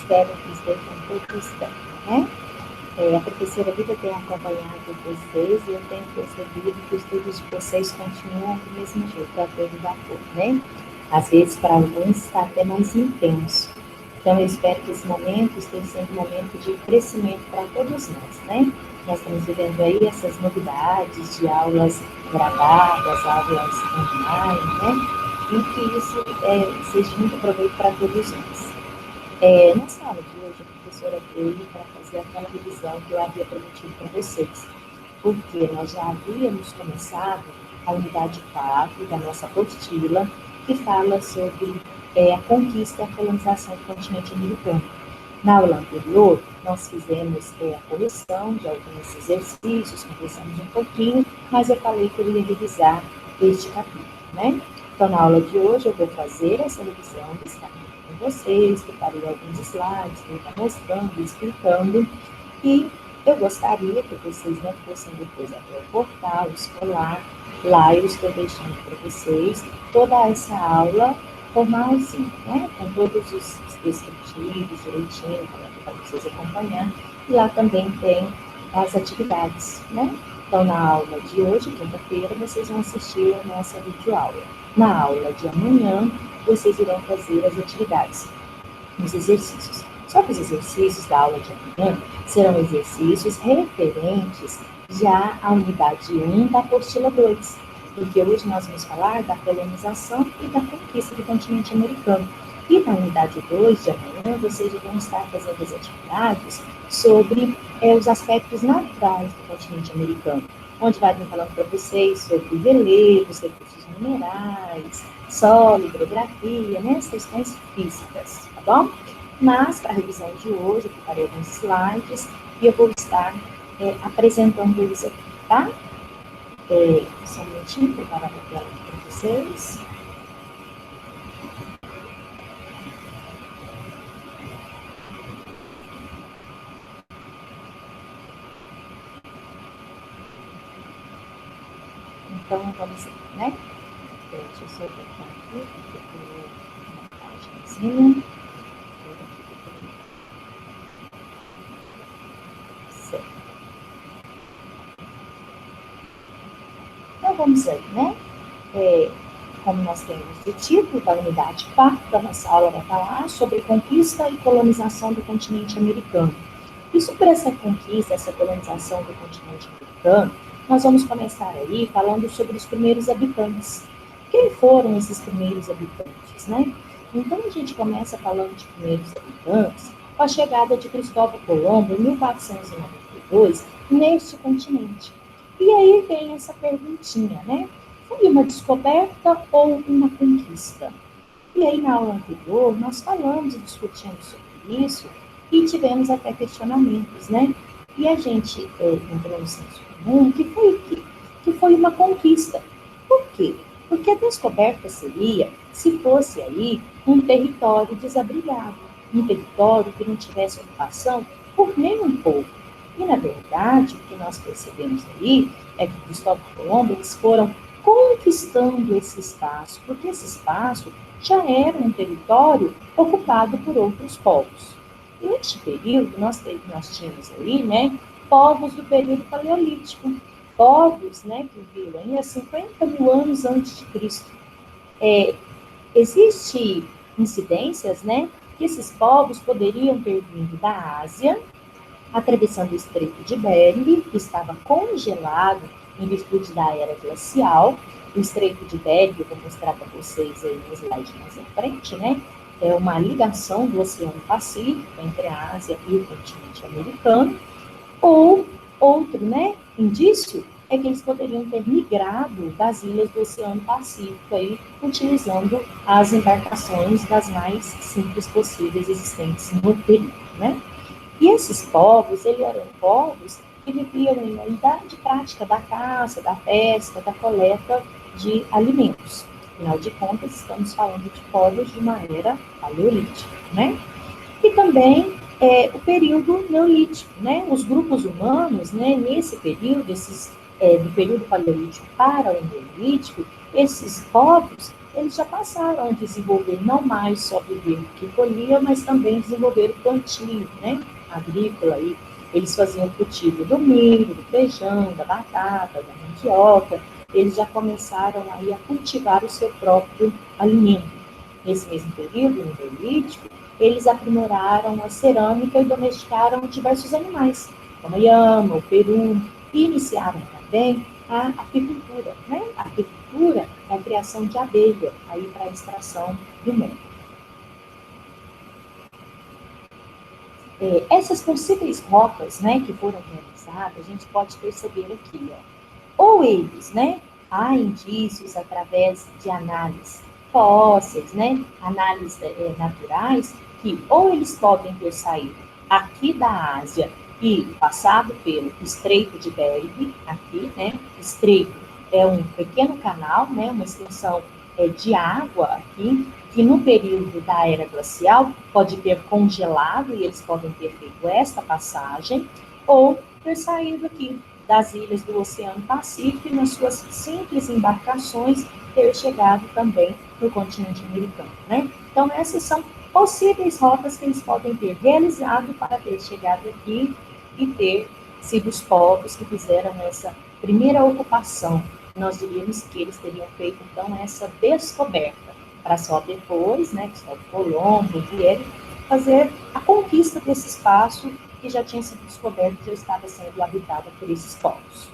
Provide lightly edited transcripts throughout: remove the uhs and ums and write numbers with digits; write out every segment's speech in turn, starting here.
espero que estejam todos bem, né? A professora Vida tem acompanhado vocês e eu tenho percebido que os estudos de vocês continuam do mesmo jeito, a todo vapor, né? Às vezes, para alguns, está até mais intenso. Então, eu espero que esse momento esteja sendo um momento de crescimento para todos nós, né? Nós estamos vivendo aí essas novidades de aulas gravadas, aulas online, né? E que isso seja de muito proveito para todos nós. Nessa aula de hoje, a professora veio para fazer aquela revisão que eu havia prometido para vocês, porque nós já havíamos começado a unidade 4 da nossa apostila, que fala sobre a conquista e a colonização do continente americano. Na aula anterior, nós fizemos a correção de alguns exercícios, conversamos um pouquinho, mas eu falei que eu ia revisar este capítulo, né? Então, na aula de hoje, eu vou fazer essa revisão desse capítulo com vocês, preparei alguns slides, vou estar mostrando, explicando, e eu gostaria que vocês não fossem depois até o portal escolar. Lá eu estou deixando para vocês toda essa aula formalzinha, né? Com todos os descritivos direitinho, para vocês acompanhar. E lá também tem as atividades, né? Então, na aula de hoje, quinta-feira, vocês vão assistir a nossa videoaula. Na aula de amanhã, vocês irão fazer as atividades, os exercícios. Só que os exercícios da aula de amanhã serão exercícios referentes já à unidade 1 da apostila 2, porque hoje nós vamos falar da colonização e da conquista do continente americano. E na unidade 2 de amanhã, vocês vão estar fazendo as atividades sobre os aspectos naturais do continente americano, onde vai vir falando para vocês sobre relevos, recursos minerais, solo, hidrografia, né, as questões físicas, tá bom? Mas, para a revisão de hoje, eu preparei alguns slides e eu vou estar apresentando eles aqui, tá? Só um minutinho, preparar a tela aqui para vocês. Então, vamos ver, né? Deixa eu só botar aqui, porque eu uma páginazinha. Certo. Então, vamos aí, né? Como nós temos o título da unidade 4 da nossa aula, vai falar sobre conquista e colonização do continente americano. E sobre essa conquista, essa colonização do continente americano, nós vamos começar aí falando sobre os primeiros habitantes. Quem foram esses primeiros habitantes, né? Então, a gente começa falando de primeiros habitantes com a chegada de Cristóvão Colombo em 1492 neste continente. E aí vem essa perguntinha, né? Foi uma descoberta ou uma conquista? E aí, na aula anterior, nós falamos e discutimos sobre isso e tivemos até questionamentos, né? E a gente entrou no senso comum que foi uma conquista. Por quê? Porque a descoberta seria se fosse aí um território desabrigado, um território que não tivesse ocupação por nenhum povo. E, na verdade, o que nós percebemos aí é que Cristóvão Colombo, eles foram conquistando esse espaço, porque esse espaço já era um território ocupado por outros povos. E neste período, nós tínhamos aí, né, povos do período paleolítico, povos, né, que viviam aí há 50 mil anos antes de Cristo. Existem incidências, né, que esses povos poderiam ter vindo da Ásia, atravessando o Estreito de Bering, que estava congelado em virtude da era glacial. O Estreito de Bering, eu vou mostrar para vocês aí no slide mais à frente, né? É uma ligação do Oceano Pacífico entre a Ásia e o continente americano. Ou outro, né, indício é que eles poderiam ter migrado das ilhas do Oceano Pacífico, aí, utilizando as embarcações das mais simples possíveis existentes no período, né? E esses povos, eles eram povos que viviam em unidade prática da caça, da pesca, da coleta de alimentos. Afinal de contas, estamos falando de povos de uma era paleolítica, né? E também o período neolítico, né? Os grupos humanos, né, nesse período, do período paleolítico para o neolítico, esses povos, eles já passaram a desenvolver não mais só viver do que colhia, mas também desenvolver o plantio, né, agrícola aí. Eles faziam o cultivo do milho, do feijão, da batata, da mandioca. Eles já começaram aí a cultivar o seu próprio alimento. Nesse mesmo período, no Neolítico, eles aprimoraram a cerâmica e domesticaram diversos animais, como a lhama, o peru, e iniciaram também a apicultura, né? A apicultura é a criação de abelha, aí para a extração do mel. Essas possíveis rotas, né, que foram realizadas, a gente pode perceber aqui, ou eles, né, há indícios através de análises fósseis, né, análises naturais, que ou eles podem ter saído aqui da Ásia e passado pelo Estreito de Bering, aqui, né, Estreito é um pequeno canal, né, uma extensão de água aqui, que no período da era glacial pode ter congelado e eles podem ter feito esta passagem, ou ter saído aqui das ilhas do Oceano Pacífico e nas suas simples embarcações ter chegado também no continente americano, né? Então, essas são possíveis rotas que eles podem ter realizado para ter chegado aqui e ter sido os povos que fizeram essa primeira ocupação. Nós diríamos que eles teriam feito, então, essa descoberta, para só depois, né, Cristóvão Colombo, vier fazer a conquista desse espaço que já tinha sido descoberto, já estava sendo habitado por esses povos.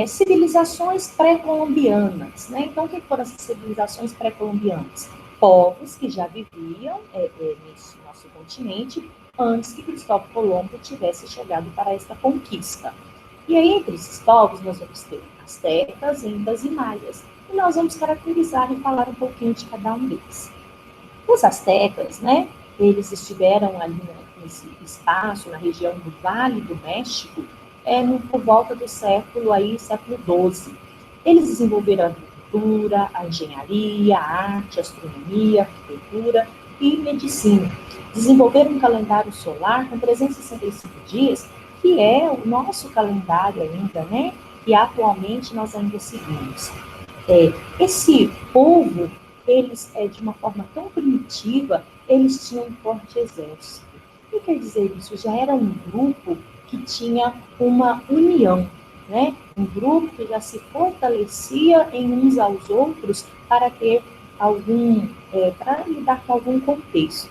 Civilizações pré-colombianas, né? Então, o que foram essas civilizações pré-colombianas? Povos que já viviam nesse nosso continente antes que Cristóvão Colombo tivesse chegado para esta conquista. E aí, entre esses povos, nós vamos ter astecas, incas e maias. E nós vamos caracterizar e falar um pouquinho de cada um deles. Os astecas, né, eles estiveram ali nesse espaço, na região do Vale do México, por volta do século XII. Eles desenvolveram a agricultura, a engenharia, a arte, a astronomia, a arquitetura e medicina. Desenvolveram um calendário solar com 365 dias, que é o nosso calendário ainda, né, que atualmente nós ainda seguimos. Esse povo, eles, de uma forma tão primitiva, eles tinham um forte exército. O que quer dizer isso? Já era um grupo que tinha uma união, né? Um grupo que já se fortalecia em uns aos outros para ter para lidar com algum contexto.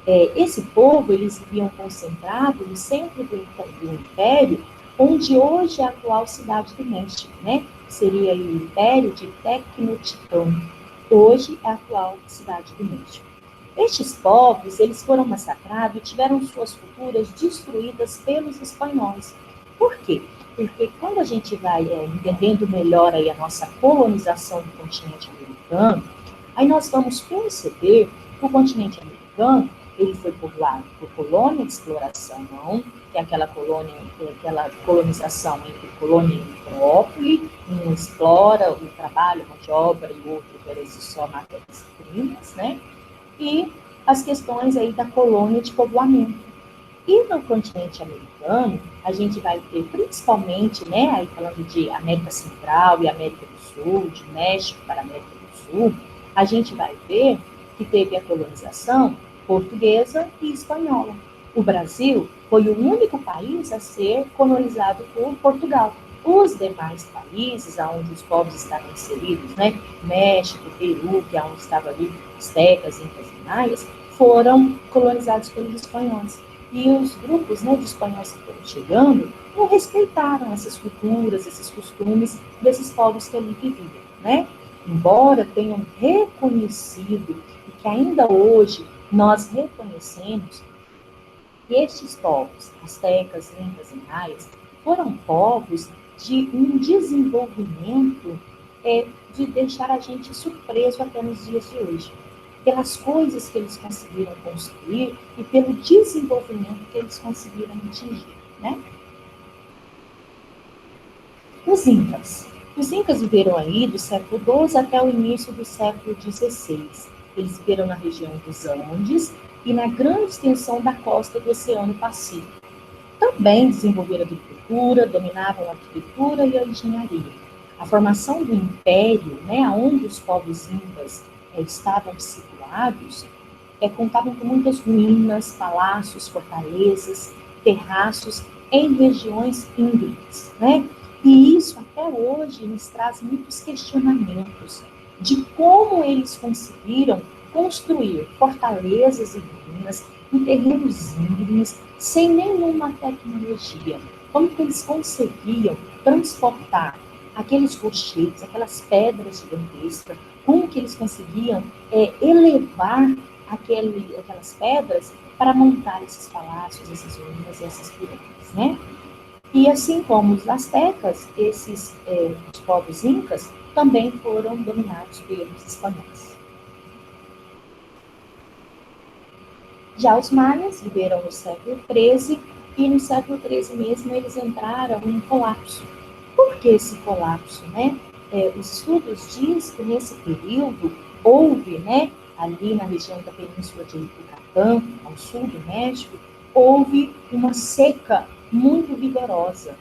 Esse povo, eles viviam concentrados no centro do Império, onde hoje é a atual cidade do México, né? Seria o Império de Tecnoticão. Hoje é a atual cidade do México. Estes povos, eles foram massacrados e tiveram suas culturas destruídas pelos espanhóis. Por quê? Porque quando a gente vai entendendo melhor aí a nossa colonização do continente americano, aí nós vamos perceber que o continente americano, ele foi povoado por colônia de exploração, que é aquela colonização entre colônia e metrópole, um explora o trabalho, a mão de obra, e o outro oferece só matérias-primas, né? E as questões aí da colônia de povoamento. E no continente americano, a gente vai ter principalmente, né, aí falando de América Central e América do Sul, de México para América do Sul, a gente vai ver que teve a colonização portuguesa e espanhola. O Brasil foi o único país a ser colonizado por Portugal. Os demais países onde os povos estavam inseridos, né, México, Peru, que é onde estavam ali astecas, incas e maias, foram colonizados pelos espanhóis. E os grupos, né, de espanhóis que foram chegando não respeitaram essas culturas, esses costumes desses povos que ali viviam, né? Embora tenham reconhecido, e que ainda hoje nós reconhecemos, que estes povos, astecas, incas e maias, foram povos de um desenvolvimento de deixar a gente surpreso até nos dias de hoje, pelas coisas que eles conseguiram construir e pelo desenvolvimento que eles conseguiram atingir, né? Os Incas. Os Incas viveram aí do século XII até o início do século XVI. Eles viveram na região dos Andes e na grande extensão da costa do Oceano Pacífico. Também desenvolveram a agricultura, dominavam a arquitetura e a engenharia. a formação do império, né, onde os povos incas estavam situados, contavam com muitas ruínas, palácios, fortalezas, terraços em regiões íngremes, né? E isso até hoje nos traz muitos questionamentos de como eles conseguiram construir fortalezas e ruínas em terrenos íngremes sem nenhuma tecnologia. Como que eles conseguiam transportar aqueles rochedos, aquelas pedras gigantescas, como que eles conseguiam elevar aquelas pedras para montar esses palácios, essas ruínas e essas pirâmides, né? E assim como os astecas, os povos incas também foram dominados pelos espanhóis. Já os maias viveram no século XIII e no século XIII mesmo eles entraram em colapso. Por que esse colapso, né? Os estudos dizem que nesse período houve, né, ali na região da península de Yucatán, ao sul do México, houve uma seca muito vigorosa.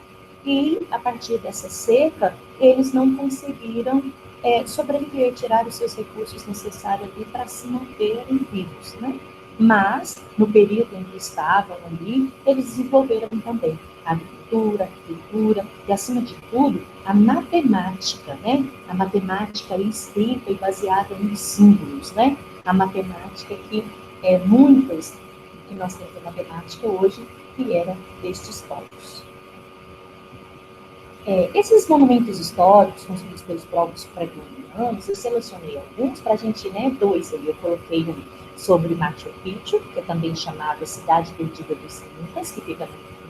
E, a partir dessa seca, eles não conseguiram sobreviver, tirar os seus recursos necessários ali para se manterem vivos, né? Mas, no período em que estavam ali, eles desenvolveram também a agricultura, a arquitetura e, acima de tudo, a matemática, né? A matemática escrita e baseada em símbolos, né? A matemática que muitas que nós temos a matemática hoje, que era destes povos. Esses monumentos históricos construídos pelos povos pré-colombianos, eu selecionei alguns para a gente, né, dois aí, eu coloquei um sobre Machu Picchu, que é também chamada Cidade Perdida dos Incas, que fica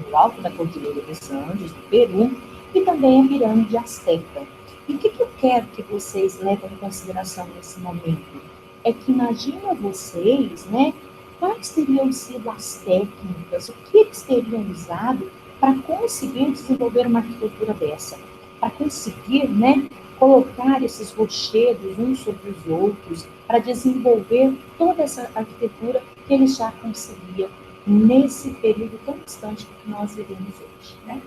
no alto da Cordilheira dos Andes, no Peru, e também a Pirâmide Azteca. E o que eu quero que vocês levem em consideração nesse momento? É que imagina vocês, né, quais teriam sido as técnicas, o que eles teriam usado para conseguir desenvolver uma arquitetura dessa, para conseguir, né, colocar esses rochedos uns sobre os outros, para desenvolver toda essa arquitetura que eles já conseguiam nesse período tão distante que nós vivemos hoje, né?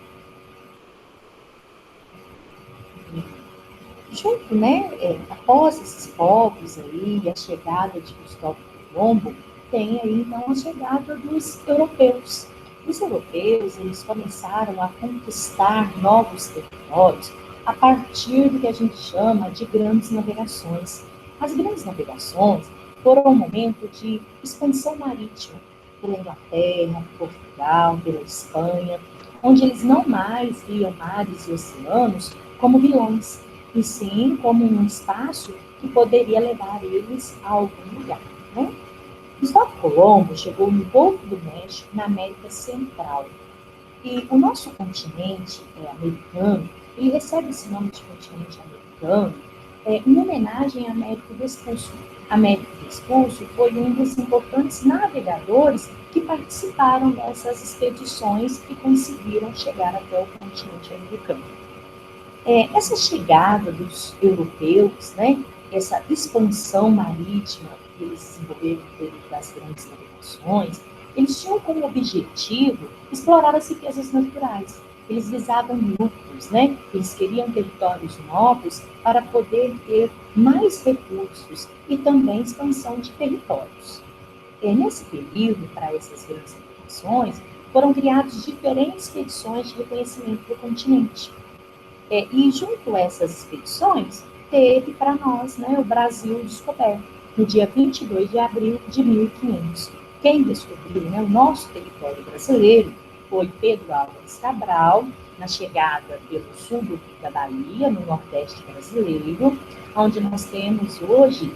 Junto, né, após esses povos aí, a chegada de Cristóvão Colombo, tem aí então a chegada dos europeus. Os europeus, eles começaram a conquistar novos territórios a partir do que a gente chama de grandes navegações. As grandes navegações foram um momento de expansão marítima pela Inglaterra, Portugal, pela Espanha, onde eles não mais viam mares e oceanos como vilões, e sim como um espaço que poderia levar eles a algum lugar, né? Cristóvão Colombo chegou no Golfo do México, na América Central. E o nosso continente americano, ele recebe esse nome de continente americano em homenagem a Américo Vespucci. Américo Vespucci foi um dos importantes navegadores que participaram dessas expedições que conseguiram chegar até o continente americano. Essa chegada dos europeus, né, essa expansão marítima que eles desenvolveram no período das grandes navegações, eles tinham como objetivo explorar as riquezas naturais. Eles visavam lucros, né? Eles queriam territórios novos para poder ter mais recursos e também expansão de territórios. Nesse período, para essas grandes navegações, foram criadas diferentes expedições de reconhecimento do continente. E junto a essas expedições, teve para nós, né, o Brasil descoberto, no dia 22 de abril de 1500. Quem descobriu, né, o nosso território brasileiro foi Pedro Álvares Cabral, na chegada pelo sul da Bahia, no Nordeste brasileiro, onde nós temos hoje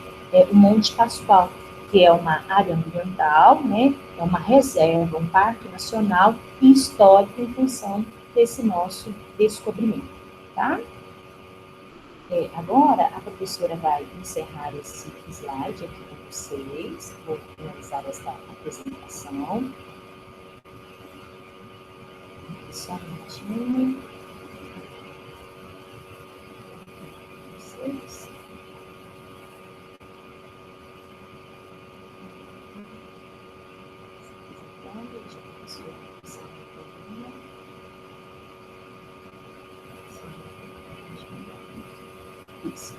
o Monte Pascoal, que é uma área ambiental, né, é uma reserva, um parque nacional e histórico em função desse nosso descobrimento. Tá? Agora, a professora vai encerrar esse slide aqui com vocês. Vou finalizar esta apresentação. Só um minutinho. Vocês. isso.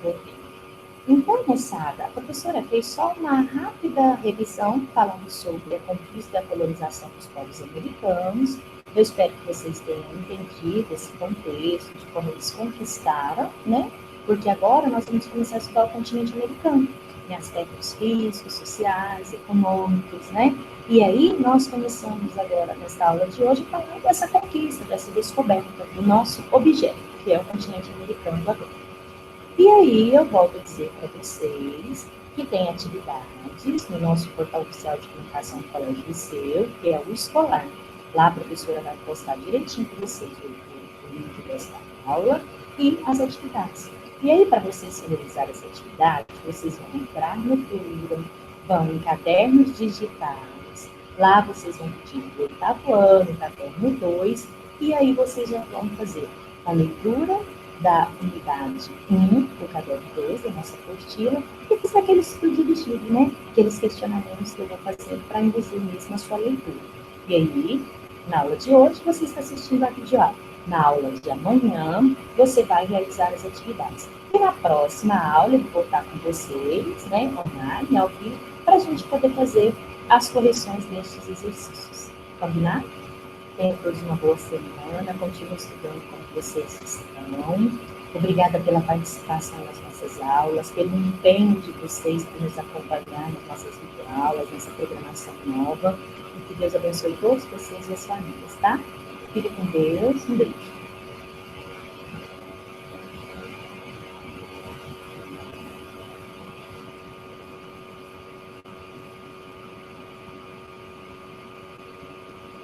Então, moçada, a professora fez só uma rápida revisão falando sobre a conquista e a colonização dos povos americanos. Eu espero que vocês tenham entendido esse contexto de como eles conquistaram, né? Porque agora nós vamos começar a estudar o continente americano, em aspectos físicos, sociais, econômicos, né? E aí nós começamos agora, nessa aula de hoje, falando dessa conquista, dessa descoberta do nosso objeto, que é o continente americano agora. E aí eu volto a dizer para vocês que tem atividades no nosso portal oficial de comunicação do Colégio Liceu, que é o escolar. Lá a professora vai postar direitinho para vocês o link dessa aula e as atividades. E aí, para vocês realizarem essa atividade, vocês vão entrar no Plura, vão em cadernos digitais, lá vocês vão pedir o 8º ano, caderno 2, e aí vocês já vão fazer a leitura da unidade 1, do caderno 2, da nossa apostila, e fazer aquele estudo de livro, né? Aqueles questionamentos que eu vou fazer para induzir mesmo a sua leitura. E aí, na aula de hoje, você está assistindo a videoaula. Na aula de amanhã, você vai realizar as atividades. E na próxima aula, eu vou estar com vocês, né, online, ao vivo, para a gente poder fazer as correções destes exercícios. Combinado? Tenham todos uma boa semana, continuem estudando como vocês estão. Obrigada pela participação nas nossas aulas, pelo empenho de vocês por nos acompanhar nas nossas videoaulas, nessa programação nova. E que Deus abençoe todos vocês e as famílias, tá? Fique com Deus, um beijo.